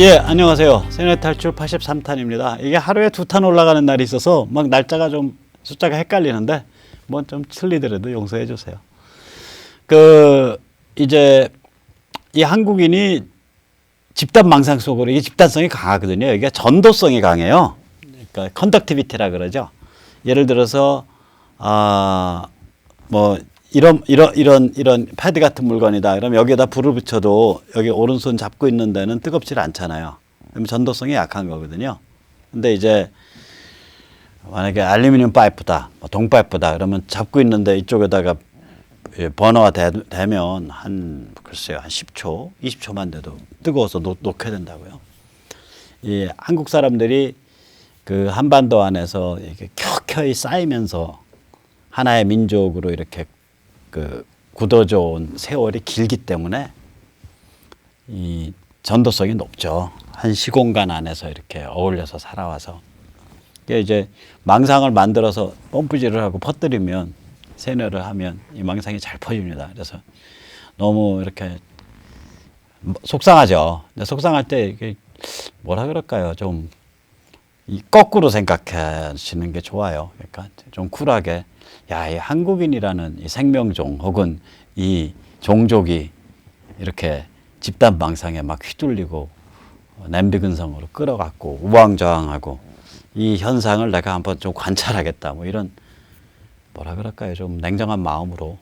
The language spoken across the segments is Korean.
예, 안녕하세요. 세뇌 탈출 83탄입니다. 이게 하루에 2탄 올라가는 날이 있어서 막 날짜가 좀 숫자가 헷갈리는데 뭐 좀 틀리더라도 용서해 주세요. 이제 이 한국인이 집단 망상 속으로 이게 집단성이 강하거든요. 이게 전도성이 강해요. 그러니까 컨덕티비티라 그러죠. 예를 들어서 뭐 이런 패드 같은 물건이다. 그럼 여기에다 불을 붙여도 여기 오른손 잡고 있는 데는 뜨겁지 않잖아요. 그럼 전도성이 약한 거거든요. 근데 이제 만약에 알루미늄 파이프다, 뭐 동파이프다. 그러면 잡고 있는데 이쪽에다가 버너가 되면 글쎄요, 한 10초, 20초만 돼도 뜨거워서 녹게 된다고요. 이 한국 사람들이 그 한반도 안에서 이렇게 켜켜이 쌓이면서 하나의 민족으로 이렇게 굳어져 온 세월이 길기 때문에 이 전도성이 높죠. 한 시공간 안에서 이렇게 어울려서 살아와서. 이제 망상을 만들어서 펌프질을 하고 퍼뜨리면, 세뇌를 하면 이 망상이 잘 퍼집니다. 그래서 너무 이렇게 속상하죠. 근데 속상할 때 이게 뭐라 그럴까요? 좀 거꾸로 생각하시는 게 좋아요. 그러니까 좀 쿨하게, 야, 이 한국인이라는 이 생명종 혹은 이 종족이 이렇게 집단 망상에 막 휘둘리고 냄비근성으로 끌어갖고 우왕좌왕하고 이 현상을 내가 한번 좀 관찰하겠다. 뭐 이런 뭐라 그럴까요? 좀 냉정한 마음으로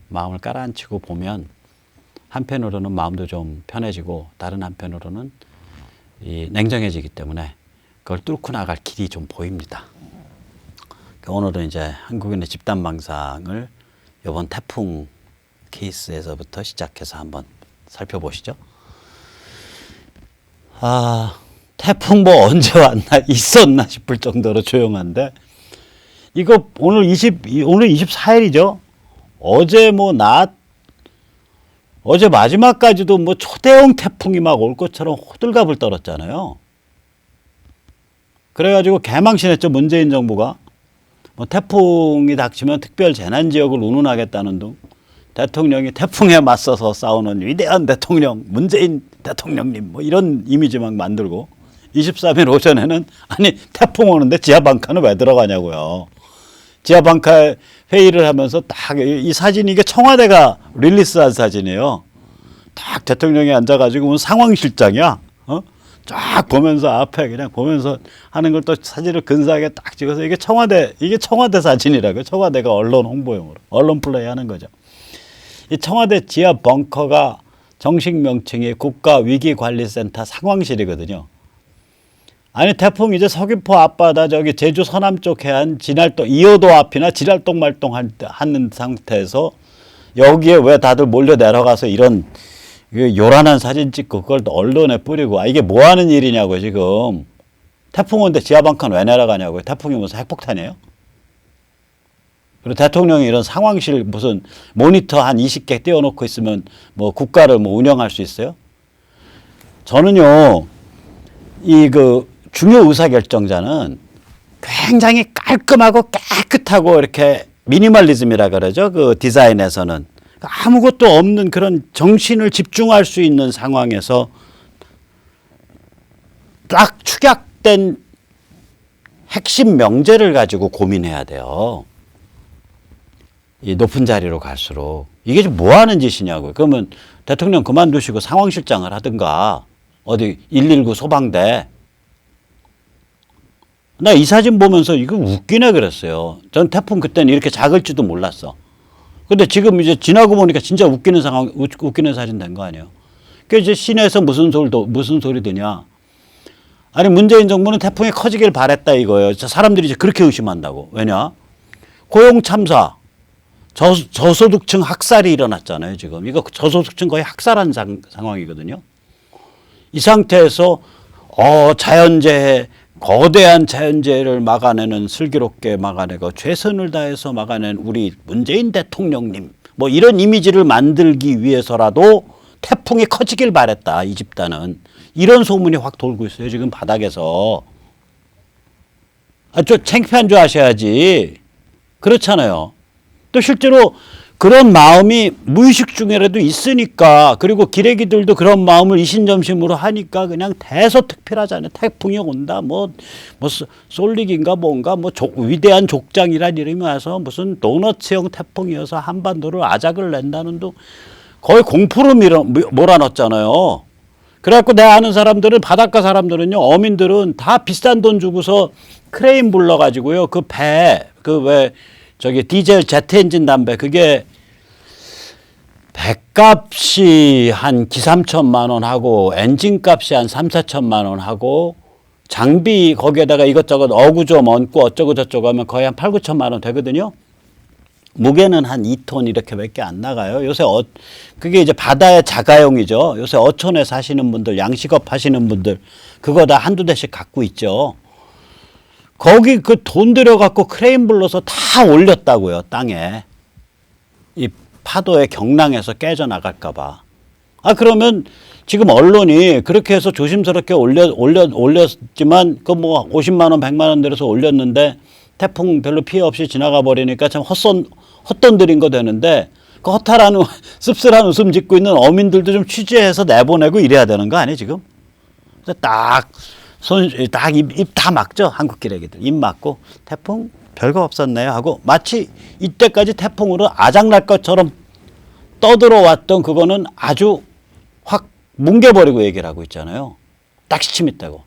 마음을 깔아앉히고 보면 한편으로는 마음도 좀 편해지고 다른 한편으로는 이 냉정해지기 때문에 그걸 뚫고 나갈 길이 좀 보입니다. 오늘은 이제 한국인의 집단 망상을 이번 태풍 케이스에서부터 시작해서 한번 살펴보시죠. 태풍 뭐 언제 왔나 있었나 싶을 정도로 조용한데, 이거 오늘 24일이죠. 어제 어제 마지막까지도 뭐 초대형 태풍이 막 올 것처럼 호들갑을 떨었잖아요. 그래가지고 개망신했죠, 문재인 정부가. 뭐 태풍이 닥치면 특별 재난 지역을 운운하겠다는 등 대통령이 태풍에 맞서서 싸우는 위대한 대통령 문재인 대통령님 뭐 이런 이미지 막 만들고, 23일 오전에는 아니 태풍 오는데 지하방카는 왜 들어가냐고요. 지하방카 회의를 하면서 딱 이 사진이, 이게 청와대가 릴리스한 사진이에요. 딱 대통령이 앉아가지고 상황실장이야. 쫙 보면서 앞에 그냥 보면서 하는 걸 또 사진을 근사하게 딱 찍어서, 이게 청와대 사진이라고요. 청와대가 언론 홍보용으로 언론 플레이 하는 거죠. 이 청와대 지하 벙커가 정식 명칭이 국가위기관리센터 상황실이거든요. 아니 태풍 이제 서귀포 앞바다 저기 제주 서남 쪽 해안 진할동 2호도 앞이나 진할동 말동하는 상태에서 여기에 왜 다들 몰려 내려가서 이런 요란한 사진 찍고 그걸 또 언론에 뿌리고, 이게 뭐 하는 일이냐고. 지금 태풍 오는데 지하방칸 왜 내려가냐고요. 태풍이 무슨 핵폭탄이에요? 그리고 대통령이 이런 상황실 무슨 모니터 한 20개 띄워놓고 있으면 뭐 국가를 뭐 운영할 수 있어요? 저는요, 중요 의사결정자는 굉장히 깔끔하고 깨끗하고 이렇게 미니멀리즘이라 그러죠. 그 디자인에서는. 아무것도 없는 그런 정신을 집중할 수 있는 상황에서 딱 축약된 핵심 명제를 가지고 고민해야 돼요. 이 높은 자리로 갈수록. 이게 좀 뭐 하는 짓이냐고요. 그러면 대통령 그만두시고 상황실장을 하든가, 어디 119 소방대. 나 이 사진 보면서 이거 웃기네 그랬어요. 전 태풍 그때는 이렇게 작을지도 몰랐어. 근데 지금 이제 지나고 보니까 진짜 웃기는 사진 된 거 아니에요. 그 이제 시내에서 무슨 소리 드냐. 아니 문재인 정부는 태풍이 커지길 바랬다 이거예요. 사람들이 이제 그렇게 의심한다고. 왜냐? 고용 참사, 저소득층 학살이 일어났잖아요. 지금 이거 저소득층 거의 학살한 상황이거든요. 이 상태에서 자연재해, 거대한 자연재해를 막아내는, 슬기롭게 막아내고 최선을 다해서 막아낸 우리 문재인 대통령님, 뭐 이런 이미지를 만들기 위해서라도 태풍이 커지길 바랬다 이 집단은. 이런 소문이 확 돌고 있어요 지금 바닥에서. 좀 창피한 줄 아셔야지. 그렇잖아요. 또 실제로 그런 마음이 무의식 중에라도 있으니까, 그리고 기레기들도 그런 마음을 이신점심으로 하니까 그냥 대서특필하잖아요. 태풍이 온다, 뭐 솔릭인가 뭔가, 위대한 족장이란 이름이 와서 무슨 도너츠형 태풍이어서 한반도를 아작을 낸다는 둥 거의 공포로 몰아넣었잖아요. 그래갖고 내 아는 사람들은, 바닷가 사람들은요, 어민들은 다 비싼 돈 주고서 크레인 불러가지고요, 그 배, 디젤 제트 엔진 담배, 그게 배값이 한 2~3천만 원 하고, 엔진 값이 한 3~4천만 원 하고, 장비 거기에다가 이것저것 어구 좀 얹고 어쩌고 저쩌고 하면 거의 한 8~9천만 원 되거든요. 무게는 한 2톤 이렇게밖에 안 나가요. 요새 그게 이제 바다의 자가용이죠. 요새 어촌에 사시는 분들, 양식업 하시는 분들, 그거 다 한두 대씩 갖고 있죠. 거기 그 돈 들여갖고 크레인 불러서 다 올렸다고요, 땅에. 이 파도의 경랑에서 깨져나갈까봐. 그러면 지금 언론이 그렇게 해서 조심스럽게 올렸지만, 50만 원, 100만 원 들여서 올렸는데, 태풍 별로 피해 없이 지나가 버리니까 참 헛돈 들인 거 되는데, 그 허탈한, 씁쓸한 웃음 짓고 있는 어민들도 좀 취재해서 내보내고 이래야 되는 거 아니에요, 지금? 입 다 막죠, 한국 기레기들. 입 막고, 태풍 별거 없었네요 하고, 마치 이때까지 태풍으로 아작날 것처럼 떠들어왔던 그거는 아주 확 뭉개버리고 얘기를 하고 있잖아요. 딱 시침 있다고.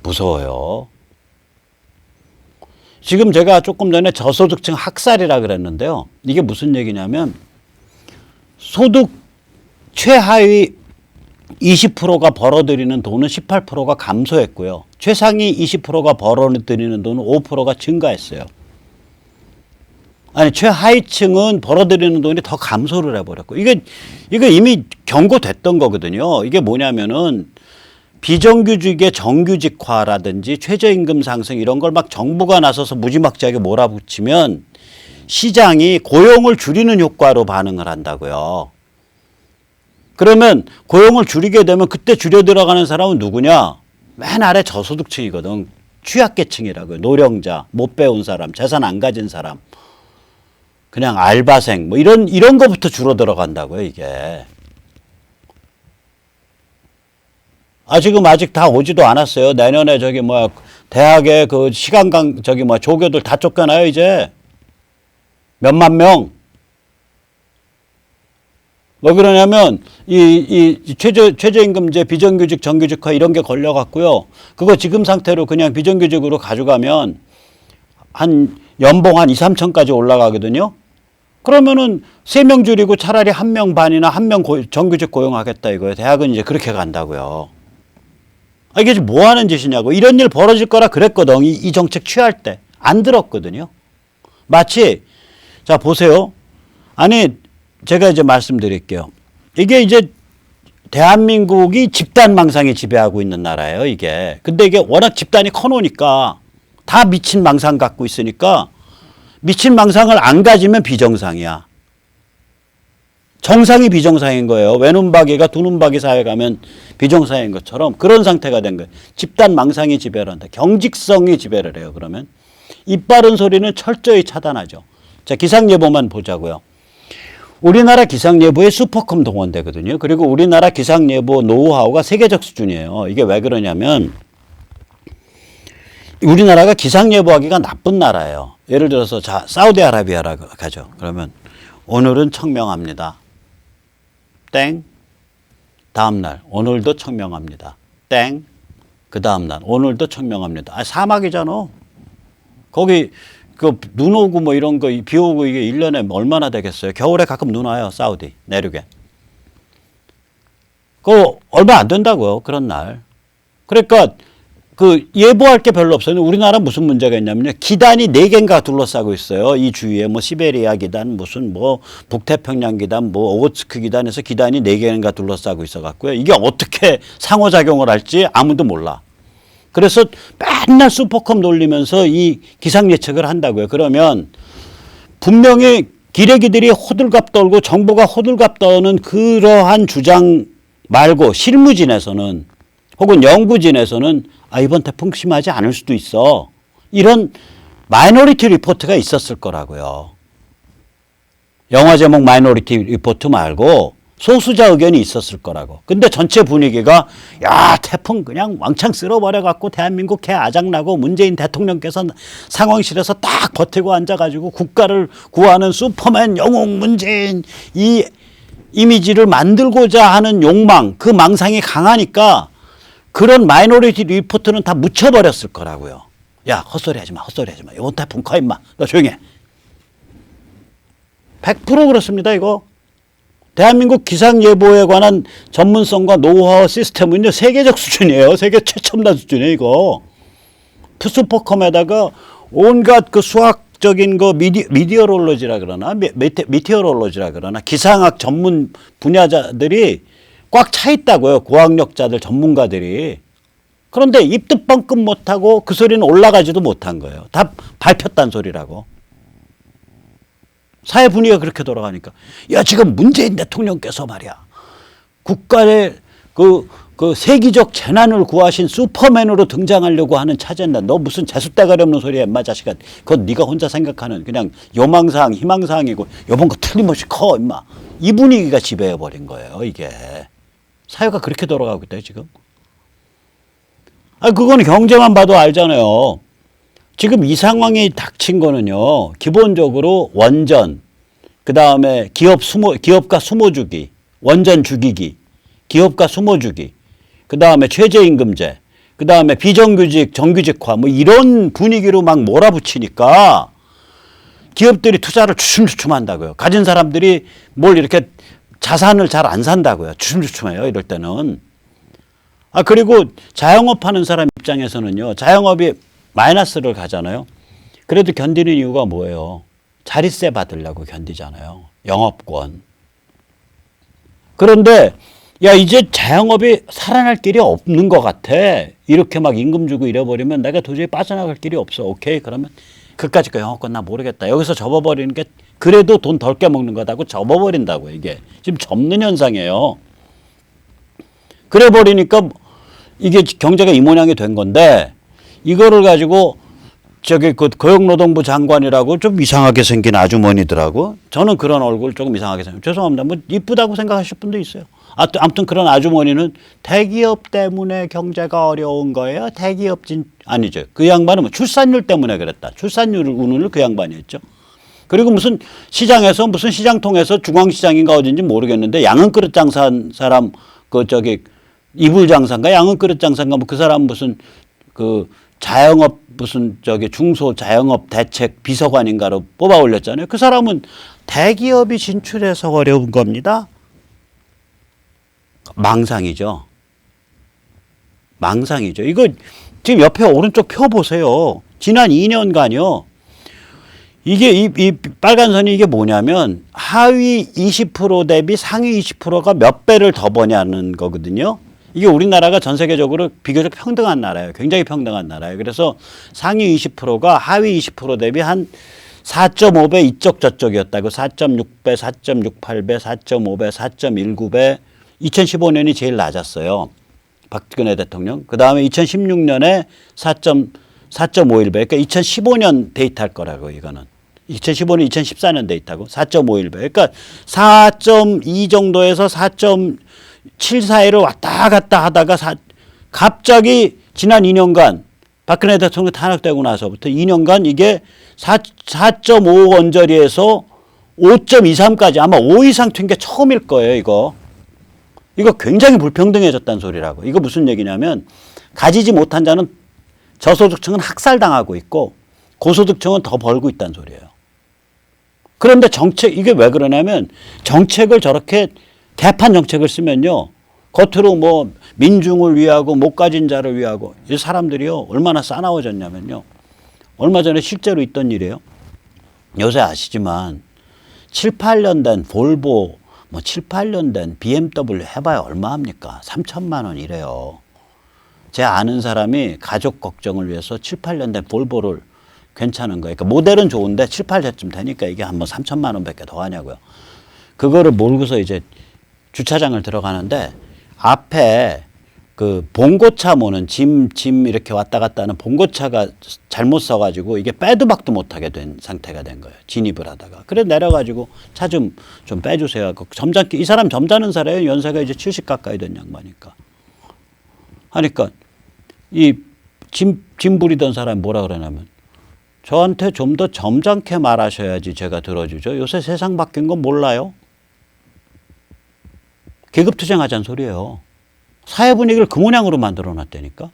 무서워요. 지금 제가 조금 전에 저소득층 학살이라 그랬는데요. 이게 무슨 얘기냐면, 소득 최하위 20%가 벌어들이는 돈은 18%가 감소했고요. 최상위 20%가 벌어들이는 돈은 5%가 증가했어요. 아니, 최하위층은 벌어들이는 돈이 더 감소를 해버렸고, 이게 이미 경고됐던 거거든요. 이게 뭐냐면은, 비정규직의 정규직화라든지 최저임금 상승 이런 걸 막 정부가 나서서 무지막지하게 몰아붙이면 시장이 고용을 줄이는 효과로 반응을 한다고요. 그러면 고용을 줄이게 되면 그때 줄여 들어가는 사람은 누구냐? 맨 아래 저소득층이거든. 취약계층이라고요. 노령자, 못 배운 사람, 재산 안 가진 사람, 그냥 알바생, 이런 거부터 줄어 들어간다고요, 이게. 지금 아직 다 오지도 않았어요. 내년에 대학에 그 조교들 다 쫓겨나요, 이제. 몇만 명. 왜 그러냐면, 최저임금제, 비정규직, 정규직화 이런 게 걸려갖고요. 그거 지금 상태로 그냥 비정규직으로 가져가면 연봉 한 2~3천까지 올라가거든요. 그러면은 3명 줄이고 차라리 1명 반이나 1명 정규직 고용하겠다 이거예요. 대학은 이제 그렇게 간다고요. 이게 지금 뭐 하는 짓이냐고. 이런 일 벌어질 거라 그랬거든. 이 정책 취할 때. 안 들었거든요. 마치, 자, 보세요. 제가 이제 말씀드릴게요. 이게 이제 대한민국이 집단망상이 지배하고 있는 나라예요, 이게. 근데 이게 워낙 집단이 커놓으니까 다 미친 망상 갖고 있으니까 미친 망상을 안 가지면 비정상이야. 정상이 비정상인 거예요. 외눈박이가 두눈박이 사회 가면 비정상인 것처럼 그런 상태가 된 거예요. 집단 망상이 지배를 한다. 경직성이 지배를 해요. 그러면 입 바른 소리는 철저히 차단하죠. 자, 기상예보만 보자고요. 우리나라 기상예보에 슈퍼컴 동원되거든요. 그리고 우리나라 기상예보 노하우가 세계적 수준이에요. 이게 왜 그러냐면 우리나라가 기상예보하기가 나쁜 나라예요. 예를 들어서 자, 사우디아라비아라 가죠. 그러면 오늘은 청명합니다. 땡. 다음날 오늘도 청명합니다. 땡. 그 다음날 오늘도 청명합니다. 사막이잖아. 거기 눈 오고 이런 거 비 오고 이게 1년에 얼마나 되겠어요. 겨울에 가끔 눈 와요. 사우디 내륙에. 그거 얼마 안 된다고요. 그런 날. 그러니까 예보할 게 별로 없어요. 우리나라 무슨 문제가 있냐면요. 기단이 4개인가 둘러싸고 있어요. 이 주위에 시베리아 기단, 북태평양 기단, 오호츠크 기단에서 기단이 4개인가 둘러싸고 있어 갖고요. 이게 어떻게 상호작용을 할지 아무도 몰라. 그래서 맨날 슈퍼컴 돌리면서 이 기상 예측을 한다고요. 그러면 분명히 기레기들이 호들갑 떨고 정부가 호들갑 떠는 그러한 주장 말고 실무진에서는 혹은 연구진에서는 이번 태풍 심하지 않을 수도 있어. 이런 마이너리티 리포트가 있었을 거라고요. 영화 제목 마이너리티 리포트 말고 소수자 의견이 있었을 거라고. 근데 전체 분위기가 야 태풍 그냥 왕창 쓸어버려갖고 대한민국 개 아작나고 문재인 대통령께서 상황실에서 딱 버티고 앉아가지고 국가를 구하는 슈퍼맨 영웅 문재인 이 이미지를 만들고자 하는 욕망 그 망상이 강하니까 그런 마이너리티 리포트는 다 묻혀버렸을 거라고요. 야 헛소리 하지 마 헛소리 하지 마 이번 태풍 커 임마 너 조용히 해. 100% 그렇습니다 이거. 대한민국 기상예보에 관한 전문성과 노하우 시스템은요 세계적 수준이에요. 세계 최첨단 수준이에요 이거. 슈퍼컴에다가 온갖 그 수학적인 거 미디어롤로지라 그러나 미티어롤로지라 그러나 기상학 전문 분야자들이 꽉 차 있다고요. 고학력자들 전문가들이. 그런데 입도 뻥끗 못하고 그 소리는 올라가지도 못한 거예요. 다 밟혔단 소리라고. 사회 분위기가 그렇게 돌아가니까 야 지금 문재인 대통령께서 말이야 국가의 그 세기적 재난을 구하신 슈퍼맨으로 등장하려고 하는 차제인데 너 무슨 재수대가리 없는 소리야 임마 자식아. 그건 네가 혼자 생각하는 그냥 요망사항 희망사항이고 요번 거 틀림없이 커 임마. 이 분위기가 지배해버린 거예요 이게. 사회가 그렇게 돌아가고 있다 지금. 아 그거는 경제만 봐도 알잖아요. 지금 이 상황이 닥친 거는요. 기본적으로 원전, 그 다음에 기업가 수모주기, 원전 죽이기, 기업가 수모주기, 그 다음에 최저임금제, 그 다음에 비정규직, 정규직화 뭐 이런 분위기로 막 몰아붙이니까 기업들이 투자를 주춤주춤 한다고요. 가진 사람들이 뭘 이렇게 자산을 잘 안 산다고요. 주춤주춤해요. 이럴 때는. 아 그리고 자영업 하는 사람 입장에서는요. 자영업이 마이너스를 가잖아요. 그래도 견디는 이유가 뭐예요? 자릿세 받으려고 견디잖아요. 영업권. 그런데 야 이제 자영업이 살아날 길이 없는 것 같아. 이렇게 막 임금 주고 이래버리면 내가 도저히 빠져나갈 길이 없어. 오케이 그러면 그까짓 거 영업권 나 모르겠다. 여기서 접어버리는 게 그래도 돈 덜 깨먹는 거다고 접어버린다고 이게. 지금 접는 현상이에요. 그래 버리니까 이게 경제가 이 모양이 된 건데 이거를 가지고 저기 그 고용노동부 장관이라고 좀 이상하게 생긴 아주머니더라고. 저는 그런 얼굴 조금 이상하게 생겨. 죄송합니다. 뭐 이쁘다고 생각하실 분도 있어요. 아무튼 그런 아주머니는 대기업 때문에 경제가 어려운 거예요. 아니죠. 그 양반은 뭐 출산율 때문에 그랬다. 출산율 운운을 그 양반이 했죠. 그리고 무슨 시장에서 무슨 시장 통해서 중앙시장인가 어딘지 모르겠는데 양은 그릇 장사한 사람 그 저기 이불 장사인가 양은 그릇 장사인가 뭐 그 사람 무슨 그 자영업 무슨 저기 중소 자영업 대책 비서관인가로 뽑아 올렸잖아요. 그 사람은 대기업이 진출해서 어려운 겁니다. 망상이죠. 망상이죠. 이거 지금 옆에 오른쪽 표 보세요. 지난 2년간요. 이게 이 빨간 선이 이게 뭐냐면 하위 20% 대비 상위 20%가 몇 배를 더 버냐는 거거든요. 이게 우리나라가 전 세계적으로 비교적 평등한 나라예요. 굉장히 평등한 나라예요. 그래서 상위 20%가 하위 20% 대비 한 4.5배 이쪽 저쪽이었다고. 4.6배, 4.68배, 4.5배, 4.19배. 2015년이 제일 낮았어요. 박근혜 대통령. 그 다음에 2016년에 4.51배. 그러니까 2015년 데이터일 거라고 이거는. 2015년, 2014년 데이터고 4.51배. 그러니까 4.2 정도에서 4.7 사이를 왔다 갔다 하다가 갑자기 지난 2년간 박근혜 대통령 탄핵되고 나서부터 2년간 이게 4.5 언저리에서 5.23까지 아마 5 이상 튄 게 처음일 거예요, 이거. 이거 굉장히 불평등해졌다는 소리라고. 이거 무슨 얘기냐면 가지지 못한 자는 저소득층은 학살당하고 있고 고소득층은 더 벌고 있다는 소리예요. 그런데 이게 왜 그러냐면 정책을 저렇게 개판 정책을 쓰면요. 겉으로 뭐 민중을 위하고 못 가진 자를 위하고 이 사람들이요. 얼마나 싸나워졌냐면요. 얼마 전에 실제로 있던 일이에요. 요새 아시지만 7, 8년 된 볼보 뭐 7, 8년 된 BMW 해봐야 얼마합니까? 3천만 원 이래요. 제 아는 사람이 가족 걱정을 위해서 7, 8년 된 볼보를 괜찮은 거예요. 그러니까 모델은 좋은데 7, 8년쯤 되니까 이게 한번 3천만 원밖에 더 하냐고요. 그거를 몰고서 이제 주차장을 들어가는데 앞에 그 봉고차 모는 짐 이렇게 왔다 갔다 하는 봉고차가 잘못 써가지고 이게 빼도 박도 못하게 된 상태가 된 거예요. 진입을 하다가. 그래 내려가지고 차 좀 빼주세요. 점잖게, 이 사람 점잖은 사람이에요. 연세가 이제 70 가까이 된 양반이니까. 하니까 이 짐 부리던 사람이 뭐라 그러냐면 저한테 좀 더 점잖게 말하셔야지 제가 들어주죠. 요새 세상 바뀐 건 몰라요. 계급투쟁하자는 소리예요. 사회 분위기를 그 모양으로 만들어 놨다니까.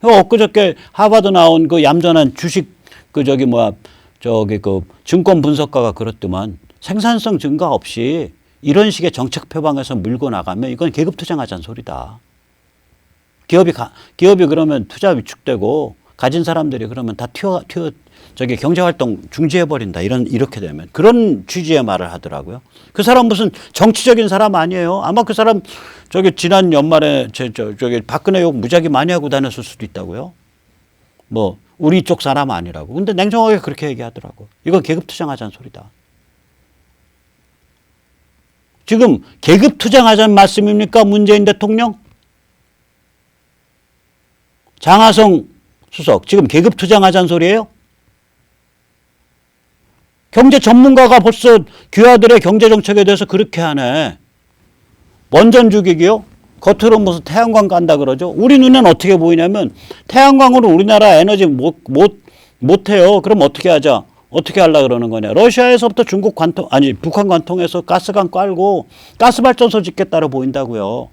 엊그저께 하버드 나온 그 얌전한 주식 그 증권 분석가가 그렇더만 생산성 증가 없이 이런 식의 정책 표방에서 밀고 나가면 이건 계급투쟁하자는 소리다. 기업이 그러면 투자 위축되고 가진 사람들이 그러면 다 경제활동 중지해버린다. 이렇게 되면. 그런 취지의 말을 하더라고요. 그 사람 무슨 정치적인 사람 아니에요. 아마 그 사람 지난 연말에 박근혜 욕 무지하게 많이 하고 다녔을 수도 있다고요. 뭐, 우리 쪽 사람 아니라고. 근데 냉정하게 그렇게 얘기하더라고. 이건 계급투쟁하자는 소리다. 지금 계급투쟁하자는 말씀입니까? 문재인 대통령? 장하성 수석, 지금 계급투쟁하자는 소리예요? 경제 전문가가 벌써 귀하들의 경제정책에 대해서 그렇게 하네. 원전 주기기요? 겉으로 무슨 태양광 깐다 그러죠? 우리 눈에는 어떻게 보이냐면 태양광으로 우리나라 에너지 못해요. 그럼 어떻게 하자? 어떻게 하려고 그러는 거냐? 러시아에서부터 북한 관통해서 가스관 깔고 가스발전소 짓겠다로 보인다고요.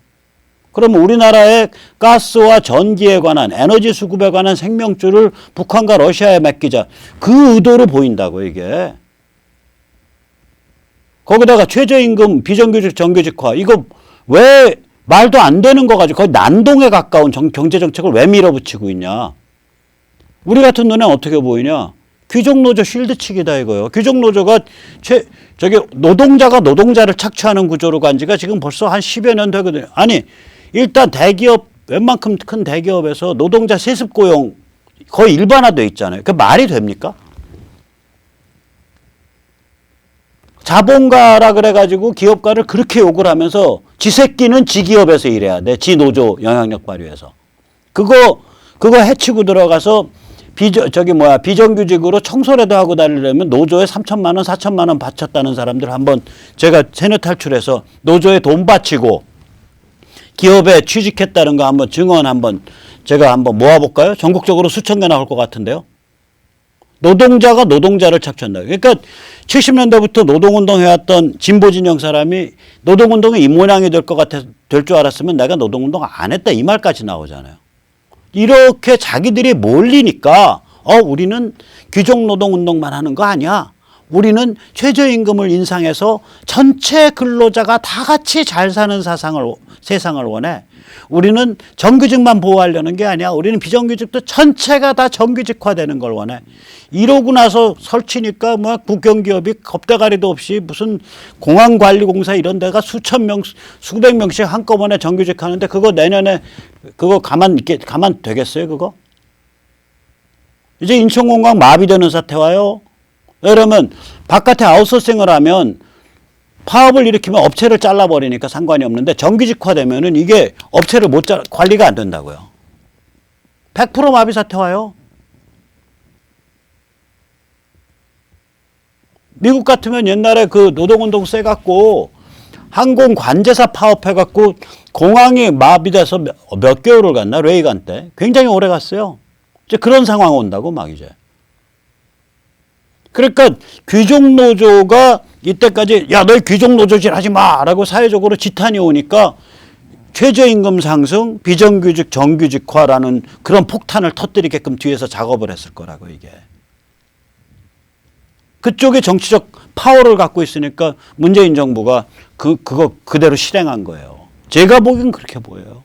그러면 우리나라의 가스와 전기에 관한 에너지 수급에 관한 생명줄을 북한과 러시아에 맡기자. 그 의도로 보인다고 이게. 거기다가 최저임금 비정규직 정규직화 이거 왜 말도 안 되는 거 가지고 거의 난동에 가까운 경제정책을 왜 밀어붙이고 있냐. 우리 같은 눈에 어떻게 보이냐. 귀족노조 쉴드치기다 이거요. 귀족노조가 노동자가 노동자를 착취하는 구조로 간 지가 지금 벌써 한 10여 년 되거든요. 아니 일단 대기업 웬만큼 큰 대기업에서 노동자 세습 고용 거의 일반화돼 있잖아요. 그 말이 됩니까? 자본가라 그래가지고 기업가를 그렇게 욕을 하면서 지 새끼는 지 기업에서 일해야 돼. 지 노조 영향력 발휘해서. 그거 해치고 들어가서 비정규직으로 청소라도 하고 다니려면 노조에 3천만 원, 4천만 원 바쳤다는 사람들 한번 제가 세뇌 탈출해서 노조에 돈 바치고 기업에 취직했다는 거 한번 증언 제가 한번 모아볼까요? 전국적으로 수천 개 나올 것 같은데요. 노동자가 노동자를 착취한다. 그러니까 70년대부터 노동운동 해왔던 진보 진영 사람이 노동운동이 이 모양이 될 줄 알았으면 내가 노동운동 안 했다 이 말까지 나오잖아요. 이렇게 자기들이 몰리니까 우리는 귀족 노동운동만 하는 거 아니야. 우리는 최저임금을 인상해서 전체 근로자가 다 같이 잘 사는 세상을 원해. 우리는 정규직만 보호하려는 게 아니야. 우리는 비정규직도 전체가 다 정규직화되는 걸 원해. 이러고 나서 설치니까 뭐 국영기업이 겁대가리도 없이 무슨 공항관리공사 이런 데가 수천 명, 수백 명씩 한꺼번에 정규직 하는데 그거 내년에 그거 가만 되겠어요, 그거? 이제 인천공항 마비되는 사태 와요. 왜냐면 바깥에 아웃소싱을 하면 파업을 일으키면 업체를 잘라버리니까 상관이 없는데 정규직화되면은 이게 업체를 관리가 안 된다고요. 100% 마비 사태 와요. 미국 같으면 옛날에 그 노동운동 세갖고 항공 관제사 파업해갖고 공항이 마비돼서 몇 개월을 갔나? 레이간 때. 굉장히 오래 갔어요. 이제 그런 상황 온다고 막 이제. 그러니까 귀족노조가 이때까지 야, 너 귀족노조질 하지 마! 라고 사회적으로 지탄이 오니까 최저임금 상승, 비정규직 정규직화라는 그런 폭탄을 터뜨리게끔 뒤에서 작업을 했을 거라고 이게. 그쪽에 정치적 파워를 갖고 있으니까 문재인 정부가 그거 그대로 실행한 거예요. 제가 보기엔 그렇게 보여요.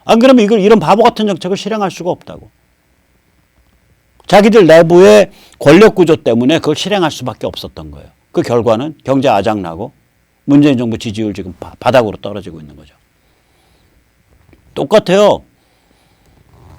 안 그러면 이런 바보 같은 정책을 실행할 수가 없다고. 자기들 내부의 권력 구조 때문에 그걸 실행할 수밖에 없었던 거예요. 그 결과는 경제 아작나고 문재인 정부 지지율 지금 바닥으로 떨어지고 있는 거죠. 똑같아요.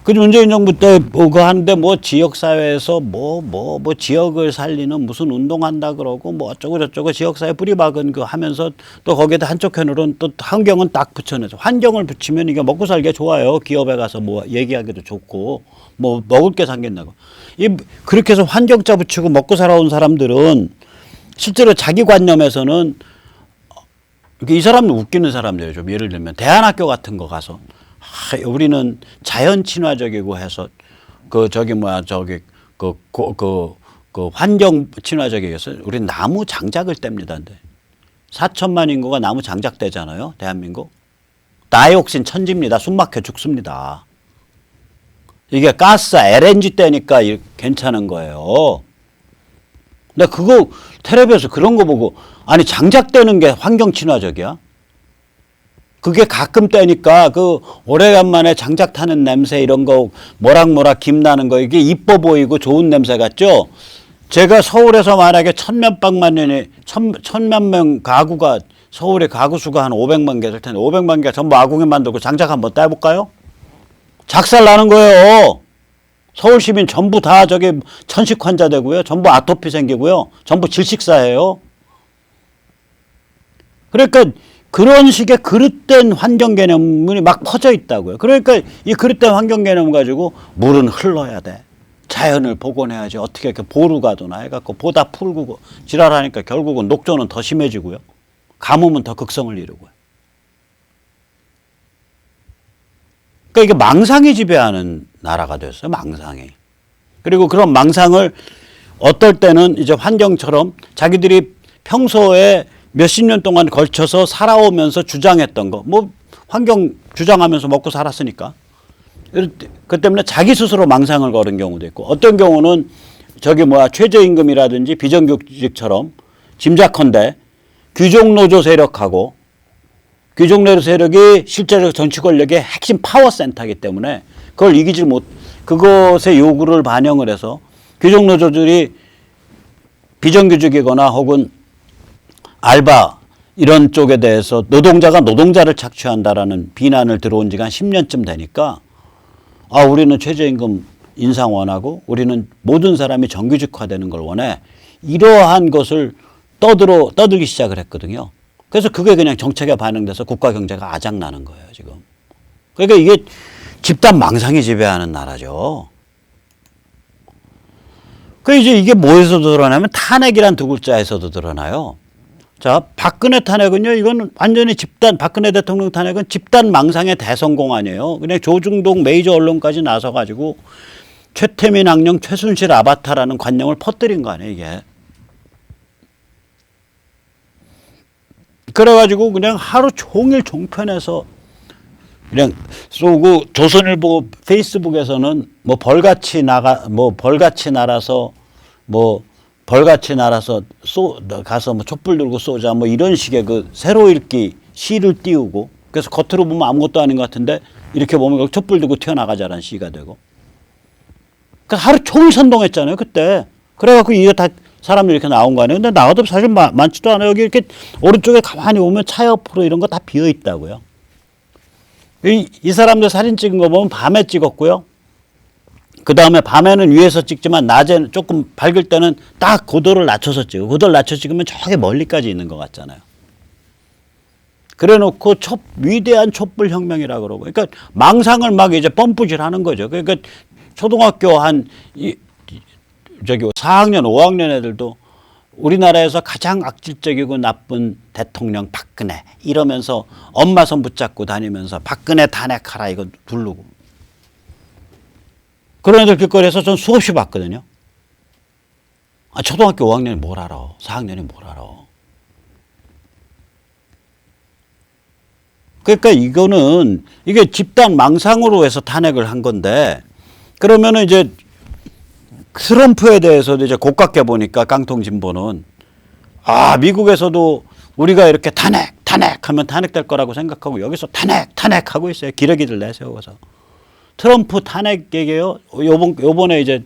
그 문재인 정부 때 그거 하는데 뭐 지역사회에서 뭐 지역을 살리는 무슨 운동한다 그러고 뭐 어쩌고 저쩌고 지역사회 뿌리박은 그 하면서 또 거기에다 한쪽 편으로는 또 환경은 딱 붙여내죠. 환경을 붙이면 이게 먹고 살기가 좋아요. 기업에 가서 뭐 얘기하기도 좋고 뭐 먹을 게 생긴다고. 그렇게 해서 환경자 붙이고 먹고 살아온 사람들은 실제로 자기 관념에서는 이 사람은 웃기는 사람들이에요. 좀 예를 들면 대안학교 같은 거 가서 우리는 자연 친화적이고 해서 환경 친화적이겠어요. 우리는 나무 장작을 뗍니다. 4천만 인구가 나무 장작 떼잖아요. 대한민국. 다이옥신 천지입니다. 숨 막혀 죽습니다. 이게 가스 LNG 떼니까 괜찮은 거예요. 근데 그거 텔레비에서 그런 거 보고 아니 장작 떼는 게 환경 친화적이야? 그게 가끔 떼니까 그 오래간만에 장작 타는 냄새 이런 거 모락모락 김 나는 거 이게 이뻐 보이고 좋은 냄새 같죠? 제가 서울에서 만약에 천만 명 가구가 서울의 가구 수가 한 500만 개 될 텐데 500만 개 전부 아궁이 만들고 장작 한번 떼볼까요? 작살 나는 거예요. 서울 시민 전부 다 저기 천식 환자 되고요. 전부 아토피 생기고요. 전부 질식사예요. 그러니까 그런 식의 그릇된 환경 개념이 막 퍼져 있다고요. 그러니까 이 그릇된 환경 개념 가지고 물은 흘러야 돼. 자연을 복원해야지. 어떻게 이렇게 보루가도나 해갖고 보다 풀고 지랄하니까 결국은 녹조는 더 심해지고요. 가뭄은 더 극성을 이루고요. 그러니까 이게 망상이 지배하는 나라가 됐어요. 망상이. 그리고 그런 망상을 어떨 때는 이제 환경처럼 자기들이 평소에 몇십 년 동안 걸쳐서 살아오면서 주장했던 거, 뭐 환경 주장하면서 먹고 살았으니까. 그 때문에 자기 스스로 망상을 걸은 경우도 있고, 어떤 경우는 최저임금이라든지 비정규직처럼 짐작컨대 귀족노조 세력하고 귀족노조 세력이 실제로 정치 권력의 핵심 파워센터이기 때문에 그걸 이기지 그것의 요구를 반영을 해서 귀족노조들이 비정규직이거나 혹은 알바 이런 쪽에 대해서 노동자가 노동자를 착취한다라는 비난을 들어온 지가 한 10년쯤 되니까 우리는 최저임금 인상 원하고 우리는 모든 사람이 정규직화되는 걸 원해. 이러한 것을 떠들기 시작을 했거든요. 그래서 그게 그냥 정책에 반영돼서 국가 경제가 아작나는 거예요, 지금. 그러니까 이게 집단 망상이 지배하는 나라죠. 그 이게 뭐에서 드러나면 탄핵이란 두 글자에서도 드러나요. 자, 박근혜 탄핵은요, 이건 완전히 박근혜 대통령 탄핵은 집단 망상의 대성공 아니에요. 그냥 조중동 메이저 언론까지 나서가지고 최태민 악령, 최순실 아바타라는 관념을 퍼뜨린 거 아니에요, 이게. 그래가지고 그냥 하루 종일 종편에서 그냥 쏘고 조선일보 페이스북에서는 벌같이 날아서 가서 촛불 들고 쏘자 이런 식의 그 새로 읽기 시를 띄우고 그래서 겉으로 보면 아무것도 아닌 것 같은데 이렇게 보면 촛불 들고 튀어나가자라는 시가 되고 그러니까 하루 종일 선동했잖아요 그때. 그래갖고 이게 다 사람들이 이렇게 나온 거 아니에요. 근데 나와도 사실 많지도 않아요. 여기 이렇게 오른쪽에 가만히 오면 차 옆으로 이런 거 다 비어 있다고요. 이 사람들 사진 찍은 거 보면 밤에 찍었고요. 그 다음에 밤에는 위에서 찍지만 낮에는 조금 밝을 때는 딱 고도를 낮춰서 찍어. 고도를 낮춰 찍으면 저기 멀리까지 있는 것 같잖아요. 그래 놓고 위대한 촛불 혁명이라고 그러고. 그러니까 망상을 막 이제 펌프질 하는 거죠. 그러니까 초등학교 4학년, 5학년 애들도 우리나라에서 가장 악질적이고 나쁜 대통령 박근혜 이러면서 엄마 손 붙잡고 다니면서 박근혜 탄핵하라 이거 두르고. 그런 애들 길거리에서 전 수없이 봤거든요. 초등학교 5학년이 뭘 알아. 4학년이 뭘 알아. 그러니까 이게 집단 망상으로 해서 탄핵을 한 건데 그러면은 이제 트럼프에 대해서도 이제 고깝게 보니까 깡통 진보는 미국에서도 우리가 이렇게 탄핵하면 탄핵될 거라고 생각하고 여기서 탄핵하고 있어요. 기러기들 내세워서. 트럼프 탄핵 얘기요. 요번에 이제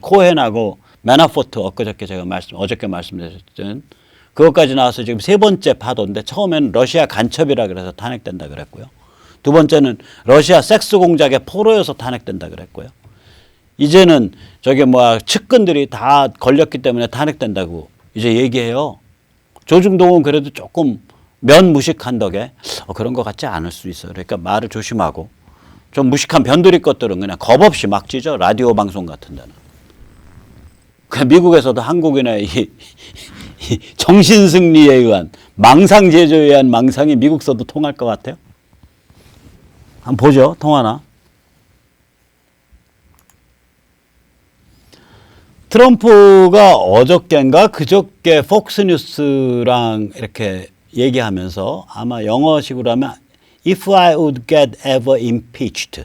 코헨하고 매나포트 엊그저께 어저께 말씀드렸던 그것까지 나와서 지금 세 번째 파도인데 처음에는 러시아 간첩이라 그래서 탄핵된다 그랬고요. 두 번째는 러시아 섹스 공작의 포로여서 탄핵된다 그랬고요. 이제는 저게 측근들이 다 걸렸기 때문에 탄핵된다고 이제 얘기해요. 조중동은 그래도 조금 면 무식한 덕에 그런 것 같지 않을 수 있어요. 그러니까 말을 조심하고 좀 무식한 변두리 것들은 그냥 겁 없이 막 찌죠. 라디오 방송 같은 데는. 미국에서도 한국인의 이 정신승리에 의한 망상제조에 의한 망상이 미국서도 통할 것 같아요. 한번 보죠. 통하나. 트럼프가 어저께인가 그저께 폭스뉴스랑 이렇게 얘기하면서 아마 영어식으로 하면 If I would get ever impeached,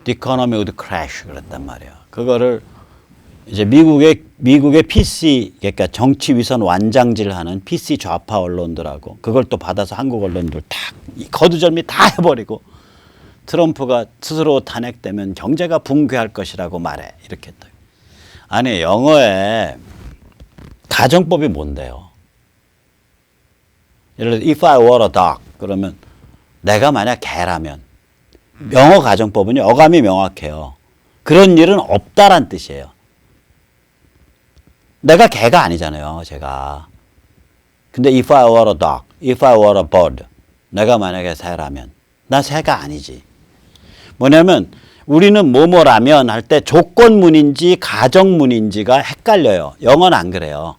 the economy would crash 그랬단 말이야. 그거를 이제 미국의 PC 그러니까 정치 위선 완장질하는 PC 좌파 언론들하고 그걸 또 받아서 한국 언론들 다 거두절미 다 해버리고 트럼프가 스스로 탄핵되면 경제가 붕괴할 것이라고 말해 이렇게 했다. 아니 영어에 가정법이 뭔데요? 예를 들어 if I were a dog 그러면 내가 만약 개라면 영어 가정법은요 어감이 명확해요. 그런 일은 없다란 뜻이에요. 내가 개가 아니잖아요, 제가. 근데 if I were a dog, if I were a bird, 내가 만약에 새라면 나 새가 아니지. 뭐냐면 우리는 뭐뭐라면 할 때 조건문인지 가정문인지가 헷갈려요. 영어는 안 그래요.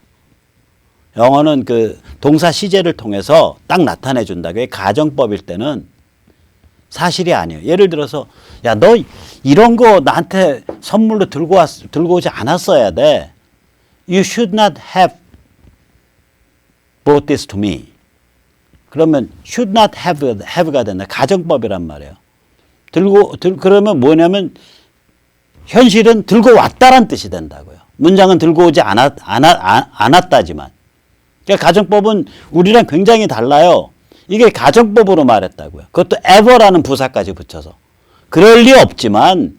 영어는 그 동사 시제를 통해서 딱 나타내 준다. 그게 가정법일 때는 사실이 아니에요. 예를 들어서 야, 너 이런 거 나한테 선물로 들고 오지 않았어야 돼. You should not have brought this to me. 그러면 should not have가 된다. 가정법이란 말이에요. 그러면 뭐냐면 현실은 들고 왔다란 뜻이 된다고요. 문장은 들고 오지 않았다지만. 그러니까 가정법은 우리랑 굉장히 달라요. 이게 가정법으로 말했다고요. 그것도 ever라는 부사까지 붙여서. 그럴 리 없지만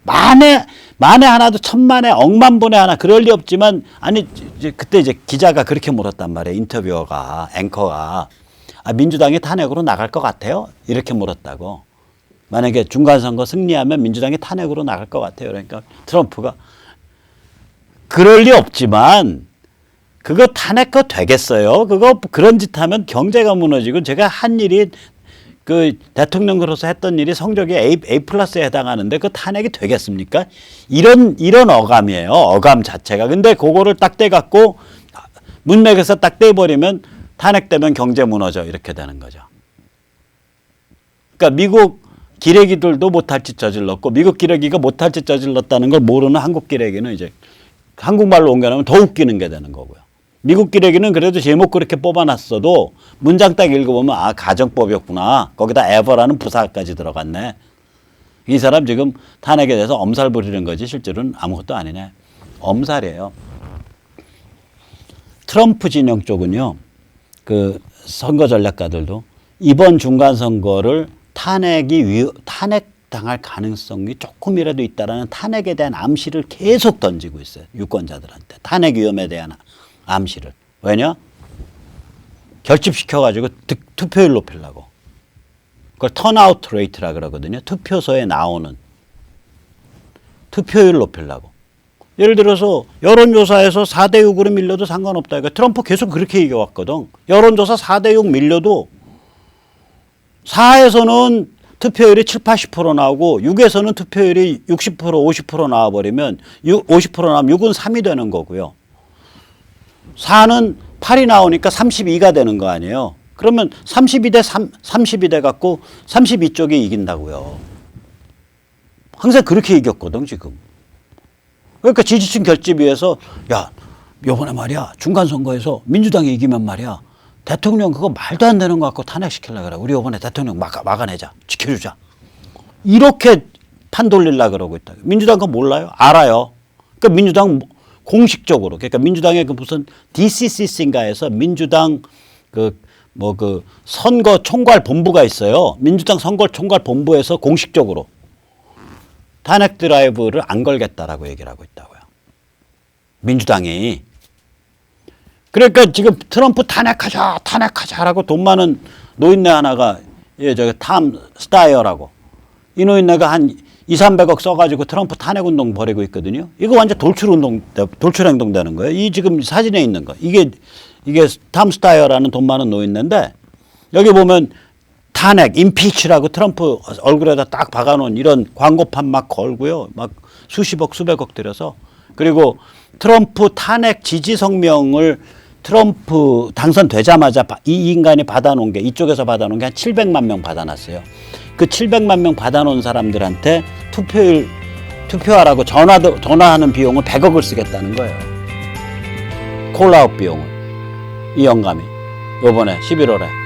만에 하나도 천만에 억만분의 하나 그럴 리 없지만 아니 그때 이제 기자가 그렇게 물었단 말이에요. 인터뷰어가 앵커가 민주당이 탄핵으로 나갈 것 같아요? 이렇게 물었다고. 만약에 중간선거 승리하면 민주당이 탄핵으로 나갈 것 같아요. 그러니까 트럼프가 그럴 리 없지만 그거 탄핵 되겠어요? 그런 짓 하면 경제가 무너지고 제가 한 일이 그 대통령으로서 했던 일이 성적이 A 플러스에 해당하는데 그 탄핵이 되겠습니까? 이런 어감이에요. 어감 자체가. 근데 그거를 딱 떼갖고 문맥에서 딱 떼버리면 탄핵되면 경제 무너져 이렇게 되는 거죠. 그러니까 미국 기레기들도 못할 짓 저질렀고 미국 기레기가 못할 짓 저질렀다는 걸 모르는 한국 기레기는 이제 한국말로 옮겨놓으면 더 웃기는 게 되는 거고요. 미국 기레기는 그래도 제목 그렇게 뽑아놨어도 문장 딱 읽어보면 가정법이었구나. 거기다 ever라는 부사까지 들어갔네. 이 사람 지금 탄핵에 대해서 엄살 부리는 거지 실제로는 아무것도 아니네. 엄살이에요. 트럼프 진영 쪽은요. 그 선거 전략가들도 이번 중간선거를 탄핵당할 가능성이 조금이라도 있다라는 탄핵에 대한 암시를 계속 던지고 있어요. 유권자들한테. 탄핵 위험에 대한 암시를. 왜냐? 결집시켜가지고 투표율 높이려고. 그걸 턴아웃 레이트라 그러거든요. 투표소에 나오는. 투표율 높이려고. 예를 들어서 여론조사에서 4대6으로 밀려도 상관없다. 그러니까 트럼프 계속 그렇게 얘기해왔거든. 여론조사 4대6 밀려도 4에서는 투표율이 7, 80% 나오고 6에서는 투표율이 60%, 50% 나와버리면 50% 나오면 6은 3이 되는 거고요. 4는 8이 나오니까 32가 되는 거 아니에요. 그러면 32대 갖고 32쪽이 이긴다고요. 항상 그렇게 이겼거든 지금. 그러니까 지지층 결집 위해서 야 요번에 말이야 중간선거에서 민주당이 이기면 말이야 대통령 그거 말도 안 되는 거 갖고 탄핵시키려고 그래. 우리 이번에 대통령 막아내자. 지켜주자. 이렇게 판 돌리려고 그러고 있다. 민주당 그거 몰라요? 알아요. 그러니까 민주당 공식적으로 그러니까 민주당의 그 무슨 DCCC인가에서 민주당 선거 총괄 본부가 있어요. 민주당 선거 총괄 본부에서 공식적으로 탄핵 드라이브를 안 걸겠다라고 얘기를 하고 있다고요. 민주당이. 그러니까 지금 트럼프 탄핵하자라고 돈 많은 노인네 하나가 예, 저기 탐 스타이어라고 이 노인네가 한 200~300억 써가지고 트럼프 탄핵 운동 벌이고 있거든요. 이거 완전 돌출 행동 되는 거예요. 이 지금 사진에 있는 거 이게 탐 스타이어라는 돈 많은 노인네인데 여기 보면 탄핵, 임피치라고 트럼프 얼굴에다 딱 박아놓은 이런 광고판 막 걸고요. 막 수십억, 수백억 들여서 그리고 트럼프 탄핵 지지 성명을 트럼프 당선되자마자 이 인간이 받아놓은 게 이쪽에서 받아놓은 게 한 700만 명 받아놨어요. 그 700만 명 받아놓은 사람들한테 투표하라고 전화하는 비용을 100억을 쓰겠다는 거예요. 콜아웃 비용을. 이 영감이 요번에 11월에